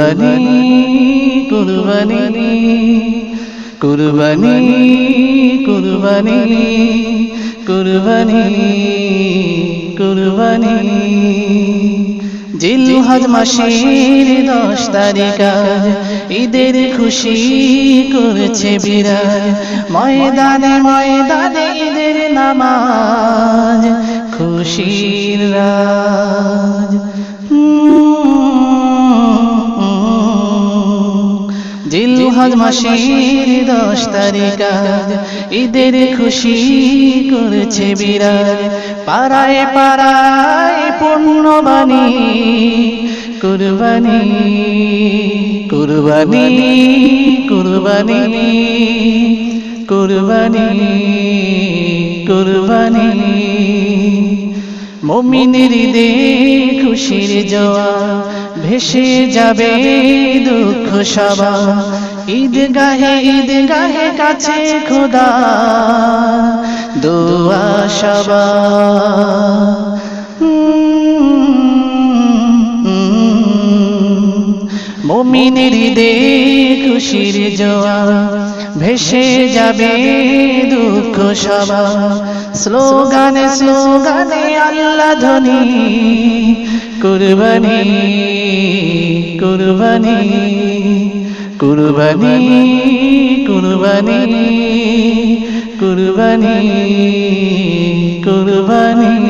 কুরবানি কুরবানি কুরবানি কুরবানি কুরবানি কুরবানি জিলহজ মাসের 10 তারিখ ঈদের খুশি করেছে বিরাজ ময়দানে ময়দানে ঈদের নামাজ খুশির রাজ জিলহজ মাসের 10 তারিখ ঈদের খুশি করেছে বিরাজ পাড়ায় পাড়ায় পূর্ণবাণী কুরবানি কুরবানি কুরবানি কুরবানি কুরবানি মুমিনের ঈদে খুশির জোয়া ভেসে যাবে দুঃখ সবা ঈদগাহে কাছে খোদা দোয়া সবা মুমিনের ঈদে খুশির জোয়া ভেসে যাবে দুঃখ সবা স্লোগানে স্লোগানে আল্লাহ ধ্বনি কুরবানি কুরবানি কুরবানি কুরবানি কুরবানি কুরবানি